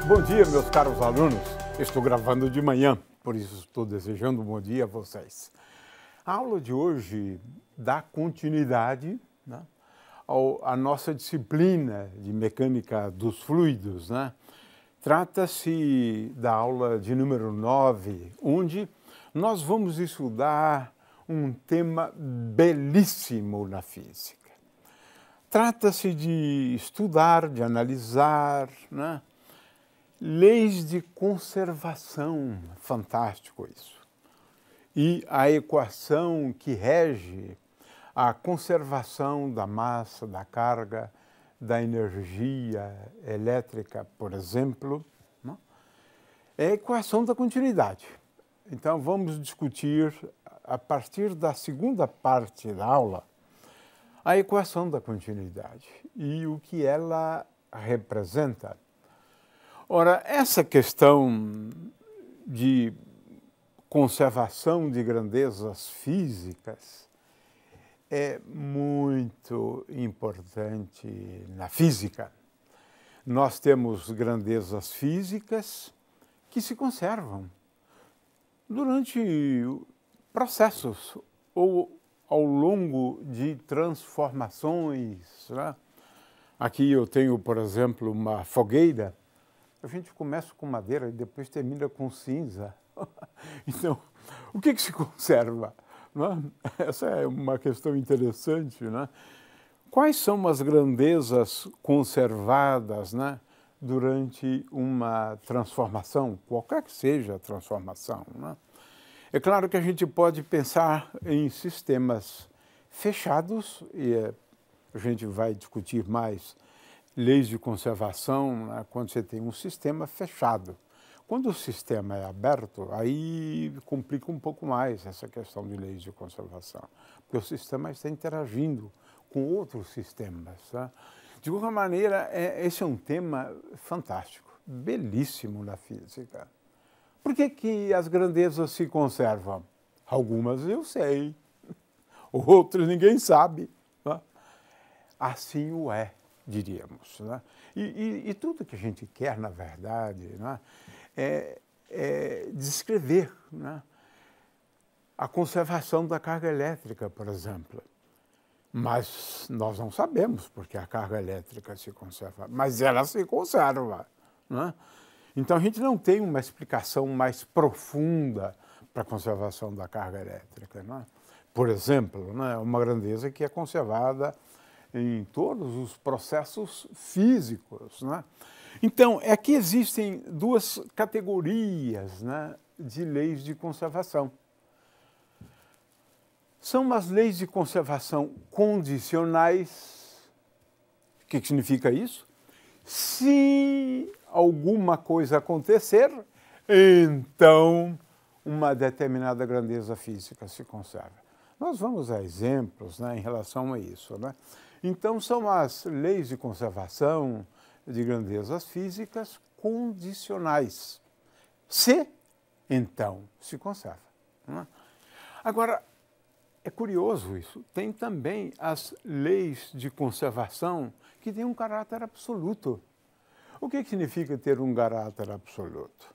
Bom dia, meus caros alunos. Estou gravando de manhã, por isso estou desejando um bom dia a vocês. A aula de hoje dá continuidade, né, à nossa disciplina de mecânica dos fluidos, né? Trata-se da aula de número 9, onde nós vamos estudar um tema belíssimo na física. Trata-se de estudar, de analisar, né, leis de conservação, fantástico isso. E a equação que rege a conservação da massa, da carga, da energia elétrica, por exemplo, né, é a equação da continuidade. Então vamos discutir, a partir da segunda parte da aula, a equação da continuidade e o que ela representa. Ora, essa questão de conservação de grandezas físicas é muito importante na física. Nós temos grandezas físicas que se conservam durante processos ou ao longo de transformações, né? Aqui eu tenho, por exemplo, uma fogueira. A gente começa com madeira e depois termina com cinza. Então, o que se conserva? Né? Essa é uma questão interessante, né? Quais são as grandezas conservadas, né, durante uma transformação, qualquer que seja a transformação, né? É claro que a gente pode pensar em sistemas fechados, e a gente vai discutir mais leis de conservação, né, quando você tem um sistema fechado. Quando o sistema é aberto, aí complica um pouco mais essa questão de leis de conservação, porque o sistema está interagindo com outros sistemas. Tá? De qualquer maneira, esse é um tema fantástico, belíssimo na física. Por que as grandezas se conservam? Algumas eu sei, outras ninguém sabe. Tá? Assim o é, diríamos. Né? E tudo que a gente quer, na verdade, né, é descrever, né, a conservação da carga elétrica, por exemplo. Mas nós não sabemos porque a carga elétrica se conserva, mas ela se conserva. Né? Então a gente não tem uma explicação mais profunda para a conservação da carga elétrica. Né? Por exemplo, né, uma grandeza que é conservada em todos os processos físicos. Né? Então, aqui existem duas categorias, né, de leis de conservação. São as leis de conservação condicionais. O que significa isso? Se alguma coisa acontecer, então uma determinada grandeza física se conserva. Nós vamos a exemplos, né, em relação a isso. Né? Então, são as leis de conservação de grandezas físicas condicionais. Se, então, se conserva. Né? Agora, é curioso isso. Tem também as leis de conservação que têm um caráter absoluto. O que significa ter um caráter absoluto?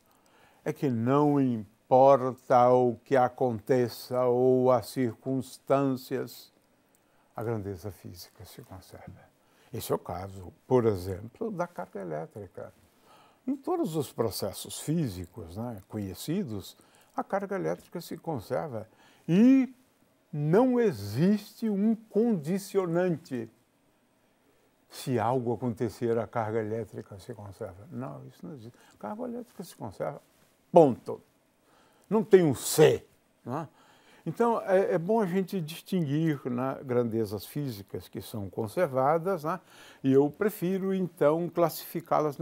É que não importa o que aconteça ou as circunstâncias, a grandeza física se conserva. Esse é o caso, por exemplo, da carga elétrica. Em todos os processos físicos, né, conhecidos, a carga elétrica se conserva e não existe um condicionante. Se algo acontecer, a carga elétrica se conserva. Não, isso não existe. A carga elétrica se conserva, ponto. Não tem um se. Né? Então, é bom a gente distinguir, né, grandezas físicas que são conservadas, né, e eu prefiro, então, classificá-las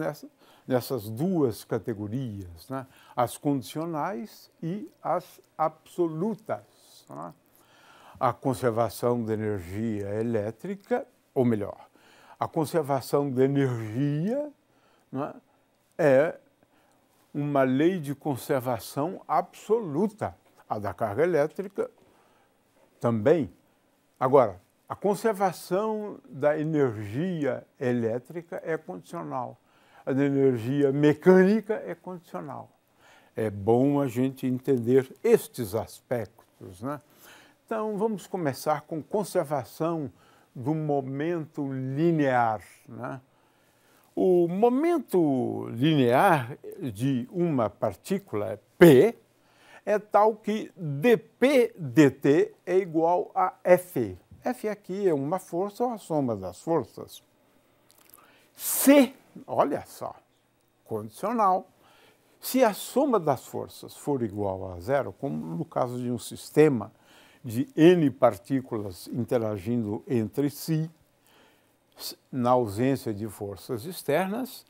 nessas duas categorias, né, as condicionais e as absolutas. Né? A conservação da energia elétrica, ou melhor, a conservação da energia, né, é uma lei de conservação absoluta. A da carga elétrica também. Agora, a conservação da energia elétrica é condicional. a da energia mecânica é condicional. É bom a gente entender estes aspectos, né? Então, vamos começar com conservação do momento linear, né? O momento linear de uma partícula P é tal que dp dt é igual a F. F aqui é uma força ou a soma das forças. Se, olha só, condicional, se a soma das forças for igual a zero, como no caso de um sistema de N partículas interagindo entre si, na ausência de forças externas,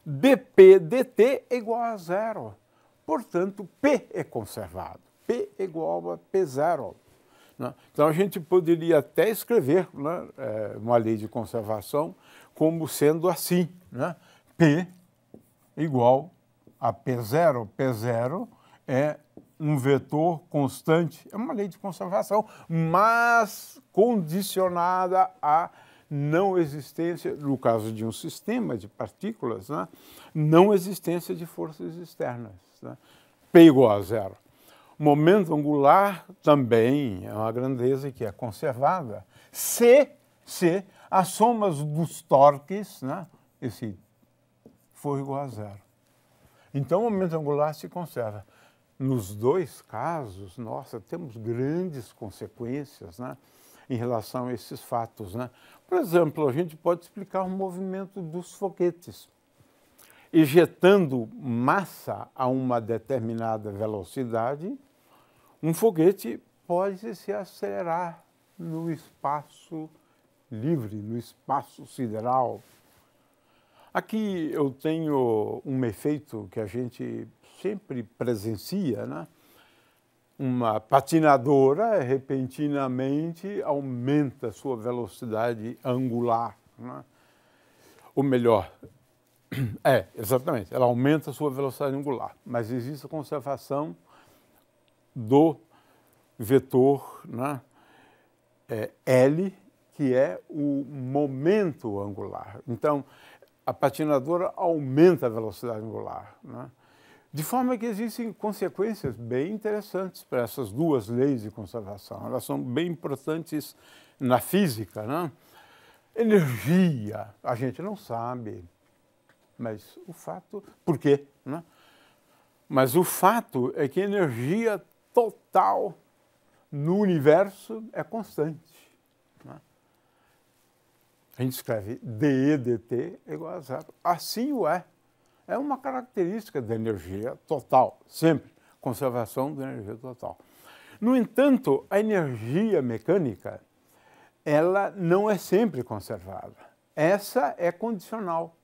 dp dt é igual a zero. Portanto, P é conservado. P é igual a P0. Né? Então, a gente poderia até escrever, né, uma lei de conservação como sendo assim, né? P igual a P0. P0 é um vetor constante. É uma lei de conservação, mas condicionada à não existência, no caso de um sistema de partículas, né, não existência de forças externas. Né? P igual a zero. Momento angular também é uma grandeza que é conservada se as somas dos torques, né, esse for igual a zero. Então, o momento angular se conserva. Nos dois casos, nossa, temos grandes consequências, né, em relação a esses fatos, né? Por exemplo, a gente pode explicar o movimento dos foguetes. Ejetando massa a uma determinada velocidade, um foguete pode se acelerar no espaço livre, no espaço sideral. Aqui eu tenho um efeito que a gente sempre presencia, né? Uma patinadora repentinamente aumenta sua velocidade angular, né? Ou melhor, exatamente, ela aumenta a sua velocidade angular, mas existe a conservação do vetor, né, L, que é o momento angular. Então, a patinadora aumenta a velocidade angular, né? De forma que existem consequências bem interessantes para essas duas leis de conservação. Elas são bem importantes na física, né? Energia, a gente não sabe, mas o fato... Por quê? Né? Mas o fato é que a energia total no universo é constante. Né? A gente escreve dE dt é igual a zero. Assim o é. É uma característica da energia total, sempre, conservação da energia total. No entanto, a energia mecânica, ela não é sempre conservada. Essa é condicional.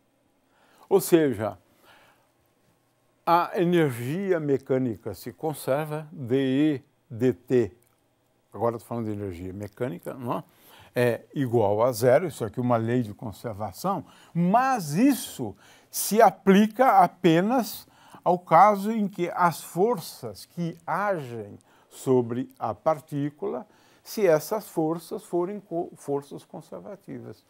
Ou seja, a energia mecânica se conserva, dE dt, agora estou falando de energia mecânica, não é igual a zero, isso aqui é uma lei de conservação, mas isso se aplica apenas ao caso em que as forças que agem sobre a partícula, se essas forças forem forças conservativas.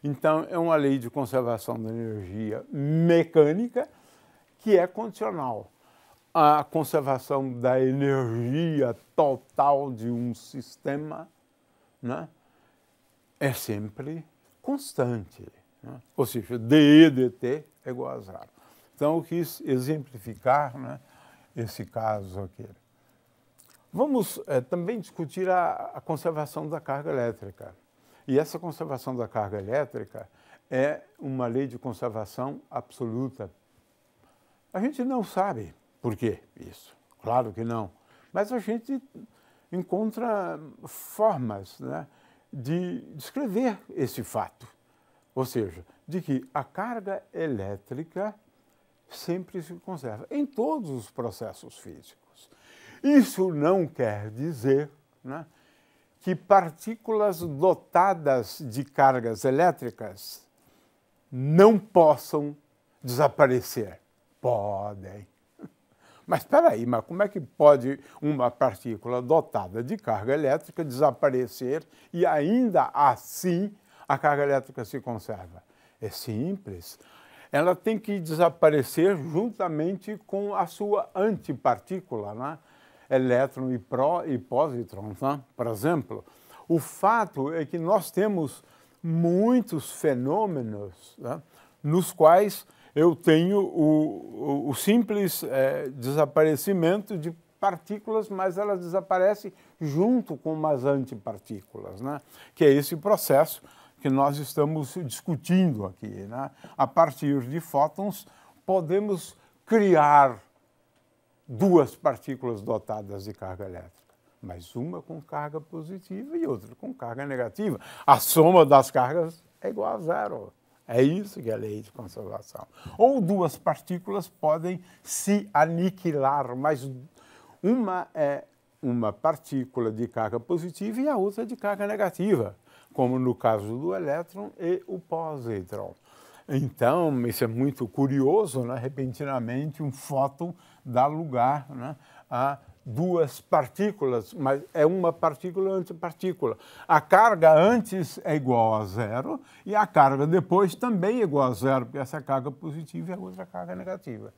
Então, é uma lei de conservação da energia mecânica que é condicional. A conservação da energia total de um sistema, né, é sempre constante. Né? Ou seja, dE dt é igual a zero. Então, eu quis exemplificar, né, esse caso aqui. Vamos também discutir a conservação da carga elétrica. E essa conservação da carga elétrica é uma lei de conservação absoluta. A gente não sabe por que isso, claro que não, mas a gente encontra formas, né, de descrever esse fato. Ou seja, de que a carga elétrica sempre se conserva em todos os processos físicos. Isso não quer dizer, né, que partículas dotadas de cargas elétricas não possam desaparecer. Podem. Mas espera aí, mas como é que pode uma partícula dotada de carga elétrica desaparecer e ainda assim a carga elétrica se conserva? É simples. ela tem que desaparecer juntamente com a sua antipartícula, né? Elétron e pósitrons, né? Por exemplo. O fato é que nós temos muitos fenômenos, né, nos quais eu tenho o simples desaparecimento de partículas, mas elas desaparecem junto com as antipartículas, né, que é esse processo que nós estamos discutindo aqui, né? A partir de fótons, podemos criar duas partículas dotadas de carga elétrica, mas uma com carga positiva e outra com carga negativa. A soma das cargas é igual a zero. É isso que é a lei de conservação. Ou duas partículas podem se aniquilar, mas uma é uma partícula de carga positiva e a outra de carga negativa, como no caso do elétron e o pósitron. Então, isso é muito curioso, né? Repentinamente, um fóton dá lugar, né, a duas partículas, mas é uma partícula antipartícula. A carga antes é igual a zero e a carga depois também é igual a zero, porque essa carga positiva é a outra carga negativa.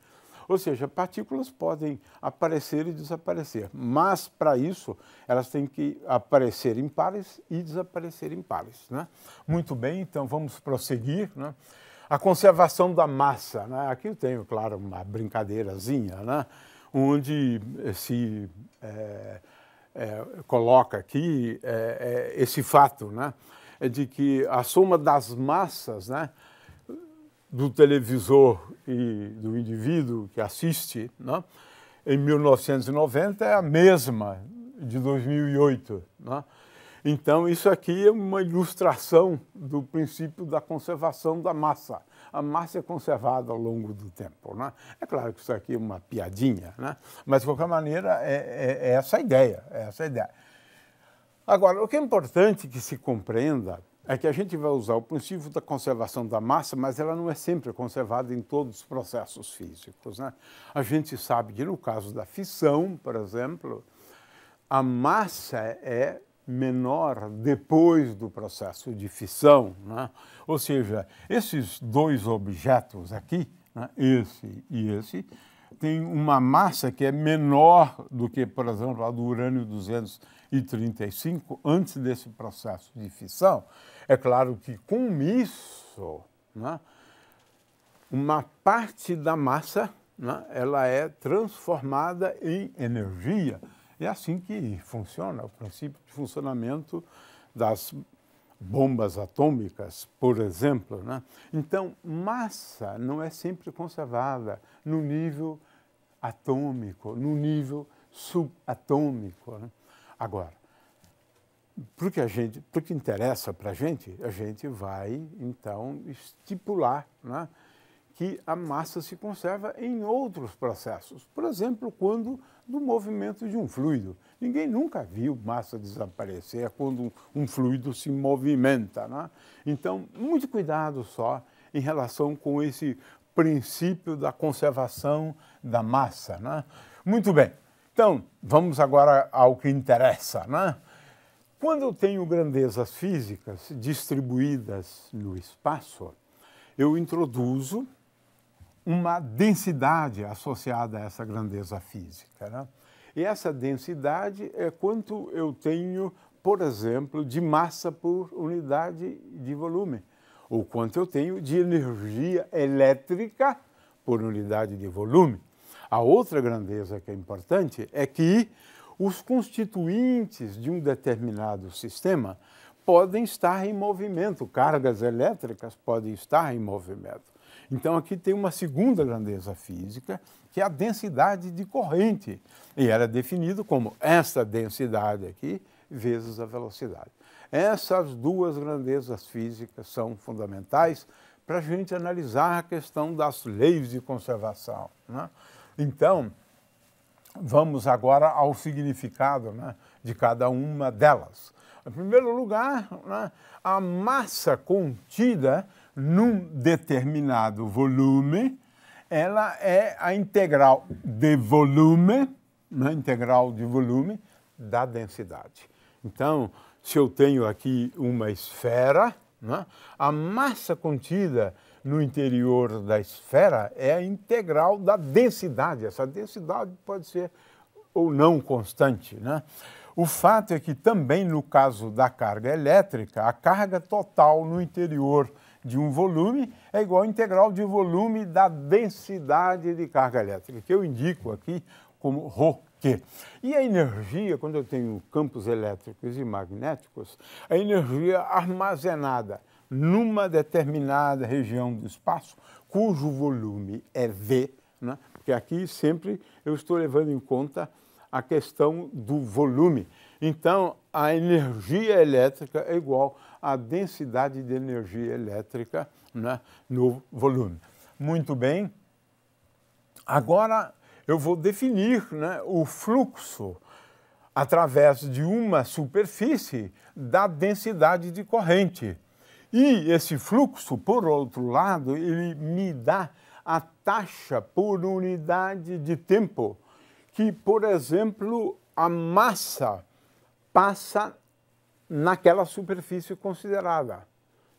Ou seja, partículas podem aparecer e desaparecer, mas para isso elas têm que aparecer em pares e desaparecer em pares, né? Muito bem, então vamos prosseguir, né? A conservação da massa, né? Aqui eu tenho, claro, uma brincadeirazinha, né? Onde se coloca aqui esse fato, né? É de que a soma das massas, né, do televisor e do indivíduo que assiste, né, em 1990 é a mesma de 2008. Né? Então, isso aqui é uma ilustração do princípio da conservação da massa. A massa é conservada ao longo do tempo. Né? É claro que isso aqui é uma piadinha, né? Mas, de qualquer maneira, é essa a ideia. É essa a ideia. Agora, o que é importante que se compreenda é que a gente vai usar o princípio da conservação da massa, mas ela não é sempre conservada em todos os processos físicos. Né? A gente sabe que, no caso da fissão, por exemplo, a massa é menor depois do processo de fissão, né? Ou seja, esses dois objetos aqui, né, esse e esse, têm uma massa que é menor do que, por exemplo, a do urânio-235 antes desse processo de fissão. É claro que com isso, né, uma parte da massa, né, ela é transformada em energia. É assim que funciona o princípio de funcionamento das bombas atômicas, por exemplo. Né? Então, massa não é sempre conservada no nível atômico, no nível subatômico. Né? Agora, para o que interessa para a gente vai, então, estipular, né, que a massa se conserva em outros processos. Por exemplo, quando do movimento de um fluido. Ninguém nunca viu massa desaparecer quando um fluido se movimenta. Né? Então, muito cuidado só em relação com esse princípio da conservação da massa. Né? Muito bem. Então, vamos agora ao que interessa. Né? Quando eu tenho grandezas físicas distribuídas no espaço, eu introduzo uma densidade associada a essa grandeza física. Né? E essa densidade é quanto eu tenho, por exemplo, de massa por unidade de volume, ou quanto eu tenho de energia elétrica por unidade de volume. A outra grandeza que é importante é que os constituintes de um determinado sistema podem estar em movimento, cargas elétricas podem estar em movimento. Então, aqui tem uma segunda grandeza física, que é a densidade de corrente. E ela é definida como essa densidade aqui vezes a velocidade. Essas duas grandezas físicas são fundamentais para a gente analisar a questão das leis de conservação. Né? Então, vamos agora ao significado, né, de cada uma delas. Em primeiro lugar, né, a massa contida num determinado volume, ela é a integral de volume, né, integral de volume da densidade. Então, se eu tenho aqui uma esfera, né, a massa contida no interior da esfera é a integral da densidade. Essa densidade pode ser ou não constante, né? O fato é que também no caso da carga elétrica, a carga total no interior de um volume é igual à integral de volume da densidade de carga elétrica, que eu indico aqui como ρQ. E a energia, quando eu tenho campos elétricos e magnéticos, a energia armazenada numa determinada região do espaço, cujo volume é V, né? Porque aqui sempre eu estou levando em conta a questão do volume. Então, a energia elétrica é igual à densidade de energia elétrica, né, no volume. Muito bem. Agora eu vou definir, né, o fluxo através de uma superfície da densidade de corrente. E esse fluxo, por outro lado, ele me dá a taxa por unidade de tempo que, por exemplo, a massa passa naquela superfície considerada,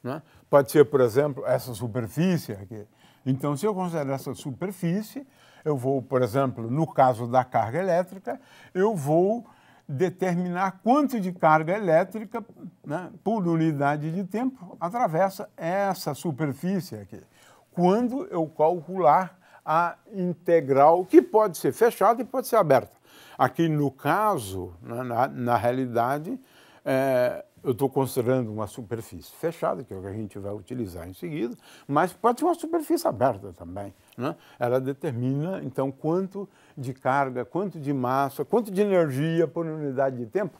né? Pode ser, por exemplo, essa superfície aqui. Então, se eu considerar essa superfície, eu vou, por exemplo, no caso da carga elétrica, eu vou determinar quanto de carga elétrica, né, por unidade de tempo atravessa essa superfície aqui. Quando eu calcular a integral, que pode ser fechada e pode ser aberta. Aqui no caso, né, na realidade, eu estou considerando uma superfície fechada, que é o que a gente vai utilizar em seguida, mas pode ser uma superfície aberta também, né? Ela determina, então, quanto de carga, quanto de massa, quanto de energia por unidade de tempo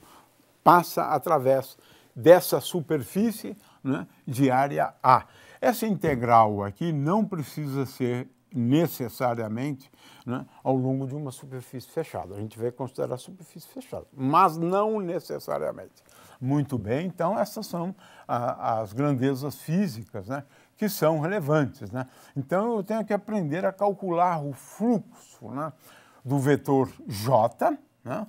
passa através dessa superfície, né, de área A. Essa integral aqui não precisa ser necessariamente, né, ao longo de uma superfície fechada. A gente vai considerar a superfície fechada, mas não necessariamente. Muito bem, então essas são as grandezas físicas, né, que são relevantes, né? Então eu tenho que aprender a calcular o fluxo, né, do vetor J, né,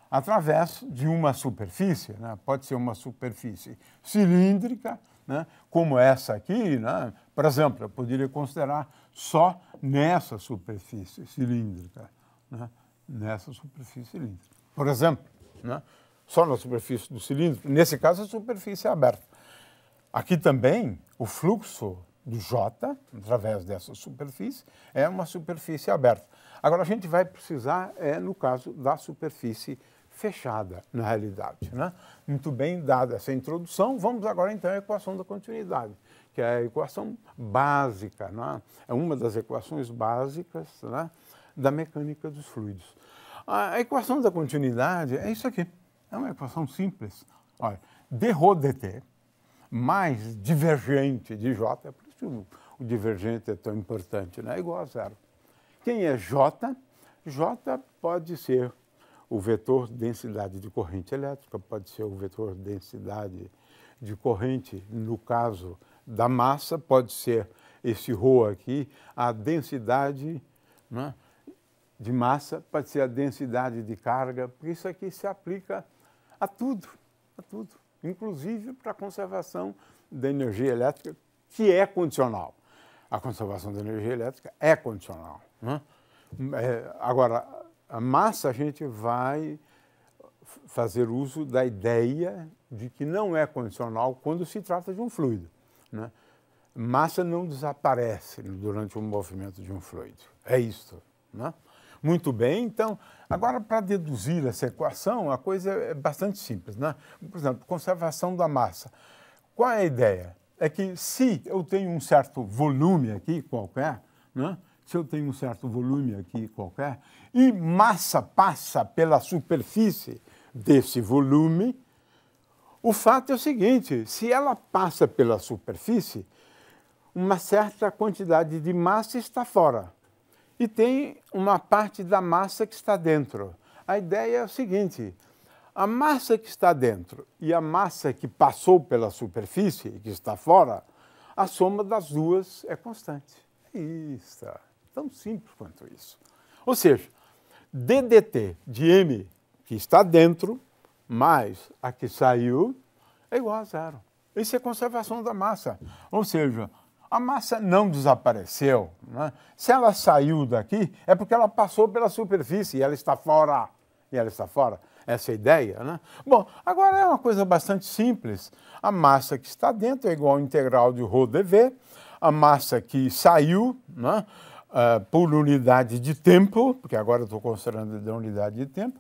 através de uma superfície, né? Pode ser uma superfície cilíndrica, né, como essa aqui, né? Por exemplo, eu poderia considerar só nessa superfície cilíndrica, né? Nessa superfície cilíndrica. Por exemplo, né? Só na superfície do cilindro, nesse caso a superfície é aberta. Aqui também o fluxo do J, através dessa superfície, é uma superfície aberta. Agora a gente vai precisar, no caso da superfície fechada, na realidade, né? Muito bem, dada essa introdução, vamos agora então à equação da continuidade, que é a equação básica, né? É uma das equações básicas, né, da mecânica dos fluidos. A equação da continuidade é isso aqui, é uma equação simples. Olha, dρ dt mais divergente de J, é por isso que o divergente é tão importante, né? É igual a zero. Quem é J? J pode ser o vetor densidade de corrente elétrica, pode ser o vetor densidade de corrente, no caso da massa, pode ser esse ρ aqui, a densidade, né, de massa, pode ser a densidade de carga, porque isso aqui se aplica a tudo, inclusive para a conservação da energia elétrica, que é condicional. A conservação da energia elétrica é condicional, né? Agora, a massa a gente vai fazer uso da ideia de que não é condicional quando se trata de um fluido, né? Massa não desaparece durante o movimento de um fluido. É isso, né? Muito bem, então, agora para deduzir essa equação, a coisa é bastante simples, né? Por exemplo, conservação da massa. Qual é a ideia? É que se eu tenho um certo volume aqui qualquer, né? Se eu tenho um certo volume aqui qualquer, e massa passa pela superfície desse volume, o fato é o seguinte, se ela passa pela superfície, uma certa quantidade de massa está fora. E tem uma parte da massa que está dentro. A ideia é o seguinte, a massa que está dentro e a massa que passou pela superfície, que está fora, a soma das duas é constante. É isso, tão simples quanto isso. Ou seja, ddt de m, que está dentro, mais a que saiu, é igual a zero. Isso é conservação da massa. Ou seja, a massa não desapareceu, né? Se ela saiu daqui, é porque ela passou pela superfície e ela está fora. E ela está fora. Essa é a ideia, né? Bom, agora é uma coisa bastante simples. A massa que está dentro é igual ao integral de ρ dv. A massa que saiu, né, por unidade de tempo, porque agora eu estou considerando da unidade de tempo,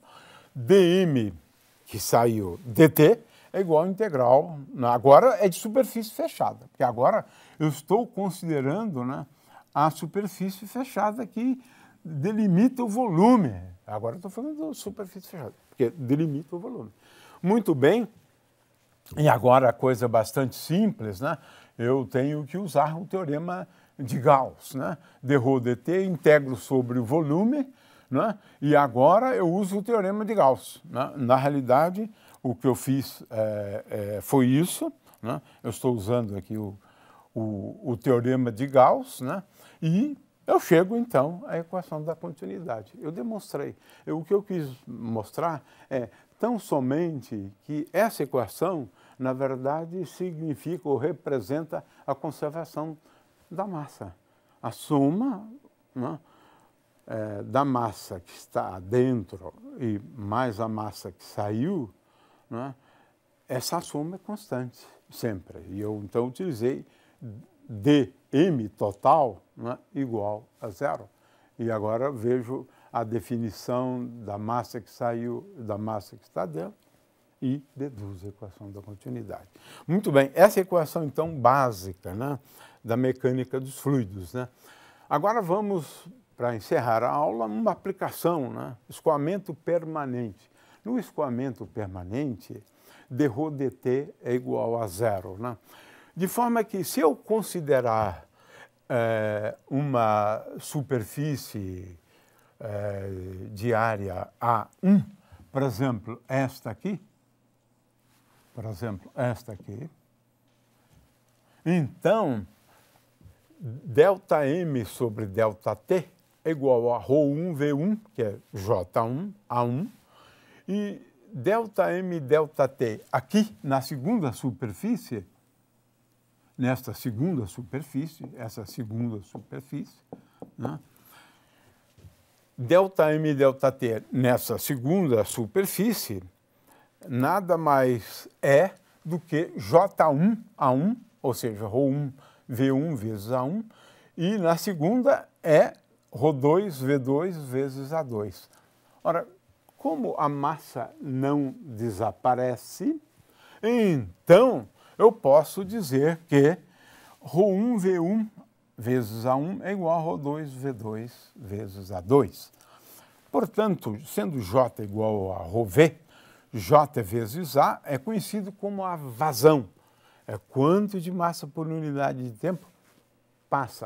dm, que saiu, dt, é igual ao integral. Agora é de superfície fechada, porque agora eu estou considerando, né, a superfície fechada que delimita o volume. Agora eu estou falando de superfície fechada, porque delimita o volume. Muito bem, e agora a coisa bastante simples, né? Eu tenho que usar o teorema de Gauss, né? dρ dt, integro sobre o volume, né? E agora eu uso o teorema de Gauss, né? Na realidade, o que eu fiz foi isso, né? Eu estou usando aqui o teorema de Gauss, né? E eu chego, então, à equação da continuidade. Eu demonstrei. O que eu quis mostrar é tão somente que essa equação, na verdade, significa ou representa a conservação da massa. A soma, né, da massa que está dentro e mais a massa que saiu, né, essa soma é constante, sempre. E eu, então, utilizei dm total, né, igual a zero. E agora vejo a definição da massa que saiu, da massa que está dentro, e deduzo a equação da continuidade. Muito bem, essa é a equação, então, básica, né, da mecânica dos fluidos, né? Agora vamos, para encerrar a aula, uma aplicação, né, escoamento permanente. No escoamento permanente, dρ dt é igual a zero, né? De forma que, se eu considerar uma superfície de área A1, por exemplo, esta aqui, então, ΔM sobre ΔT é igual a ρ1V1, que é J1, A1, e ΔM ΔT aqui na segunda superfície, essa segunda superfície, né? ΔM ΔT nessa segunda superfície nada mais é do que J1 A1, ou seja, ρ1 V1 vezes A1, e na segunda é ρ2 V2 vezes A2. Ora, como a massa não desaparece, então eu posso dizer que ρ1 V1 vezes A1 é igual a ρ2 V2 vezes A2. Portanto, sendo J igual a ρV, J vezes A é conhecido como a vazão. É quanto de massa por unidade de tempo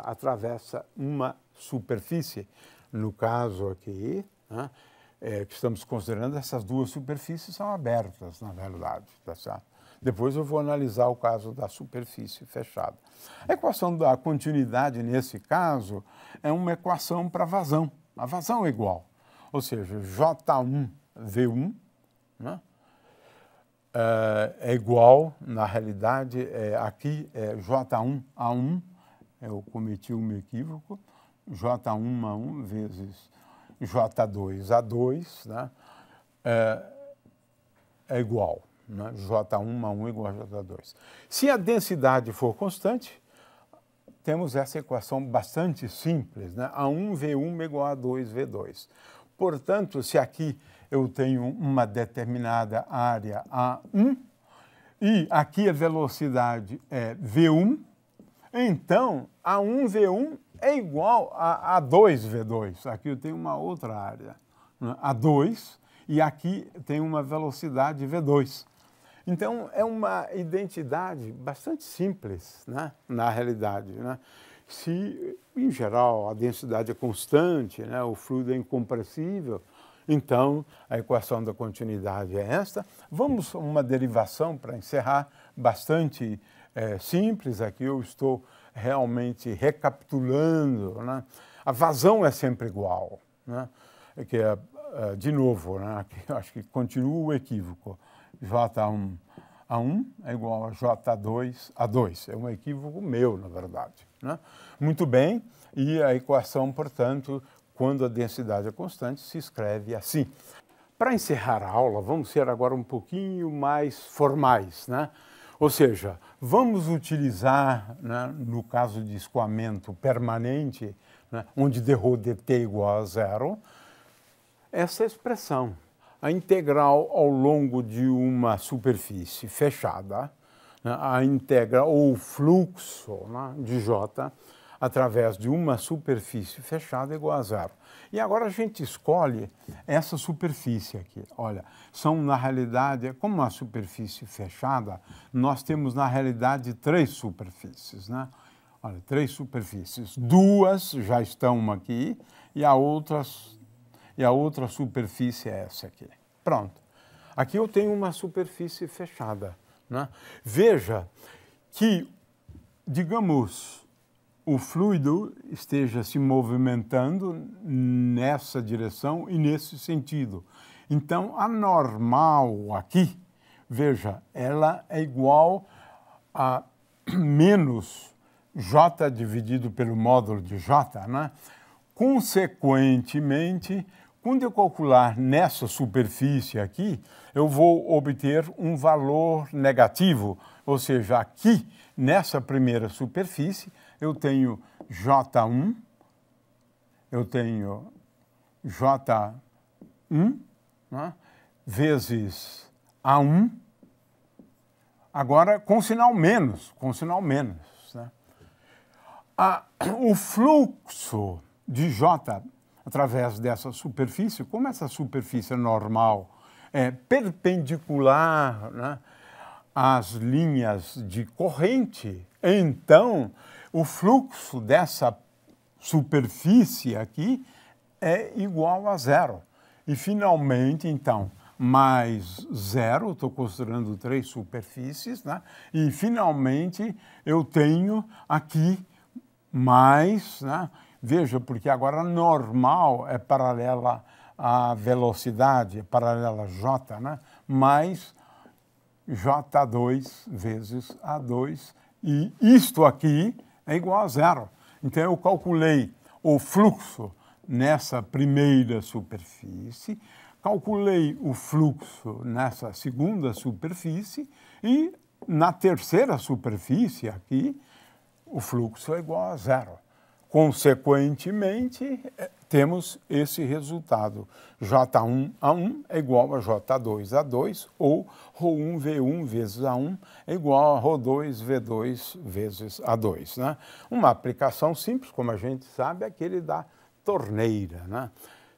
atravessa uma superfície. No caso aqui, né, que estamos considerando, essas duas superfícies são abertas, na verdade, tá certo? Depois eu vou analisar o caso da superfície fechada. A equação da continuidade, nesse caso, é uma equação para vazão. A vazão é igual, ou seja, J1 V1, né, é igual, na realidade, aqui é J1 A1, eu cometi um equívoco, J1 A1 vezes J2 A2, né, é igual, né, J1 A1 igual a J2. Se a densidade for constante, temos essa equação bastante simples, né, A1 V1 igual a 2 V2. Portanto, se aqui eu tenho uma determinada área A1 e aqui a velocidade é V1, então A1 V1 é igual a A2 V2. Aqui eu tenho uma outra área, né, A2, e aqui tem uma velocidade V2. Então, é uma identidade bastante simples, né, na realidade, né? Se, em geral, a densidade é constante, né, o fluido é incompressível, então a equação da continuidade é esta. Vamos a uma derivação para encerrar, bastante simples. Aqui eu estou realmente recapitulando, né? A vazão é sempre igual, né? Que de novo, né? Aqui eu acho que continua o equívoco. J1 A1 é igual a J2 A2. É um equívoco meu, na verdade. né? Muito bem, e a equação, portanto, quando a densidade é constante, se escreve assim. Para encerrar a aula, vamos ser agora um pouquinho mais formais, né? Ou seja, vamos utilizar, né, no caso de escoamento permanente, né, onde dρ dt igual a zero, essa expressão, a integral ao longo de uma superfície fechada, né, a integral ou fluxo, né, de J através de uma superfície fechada igual a zero. E agora a gente escolhe essa superfície aqui. Olha, são na realidade, como uma superfície fechada, nós temos na realidade três superfícies, né? Olha, três superfícies. Duas já estão aqui e a outra superfície é essa aqui. Pronto. Aqui eu tenho uma superfície fechada, né? Veja que, digamos, o fluido esteja se movimentando nessa direção e nesse sentido. Então, a normal aqui, veja, ela é igual a menos J dividido pelo módulo de J, né? Consequentemente, quando eu calcular nessa superfície aqui, eu vou obter um valor negativo, ou seja, aqui, nessa primeira superfície, eu tenho J1, eu tenho J1, né, vezes A1, agora com sinal menos, né? O fluxo de J através dessa superfície, como essa superfície normal é perpendicular, né, às linhas de corrente, então o fluxo dessa superfície aqui é igual a zero. E finalmente, então, mais zero, estou considerando três superfícies, né? E finalmente eu tenho aqui mais, né? Veja, porque agora a normal é paralela à velocidade, é paralela a J, né? Mais J2 vezes A2, e isto aqui é igual a zero. Então, eu calculei o fluxo nessa primeira superfície, calculei o fluxo nessa segunda superfície e na terceira superfície aqui, o fluxo é igual a zero. Consequentemente, temos esse resultado. J1A1 é igual a J2A2, ou ρ1V1 vezes A1 é igual a ρ2V2 vezes A2. Né? Uma aplicação simples, como a gente sabe, é aquele da torneira. Né?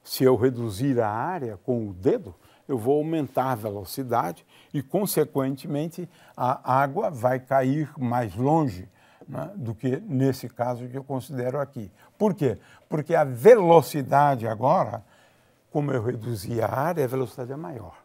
Se eu reduzir a área com o dedo, eu vou aumentar a velocidade e, consequentemente, a água vai cair mais longe, né, do que nesse caso que eu considero aqui. Por quê? Porque a velocidade agora, como eu reduzi a área, a velocidade é maior.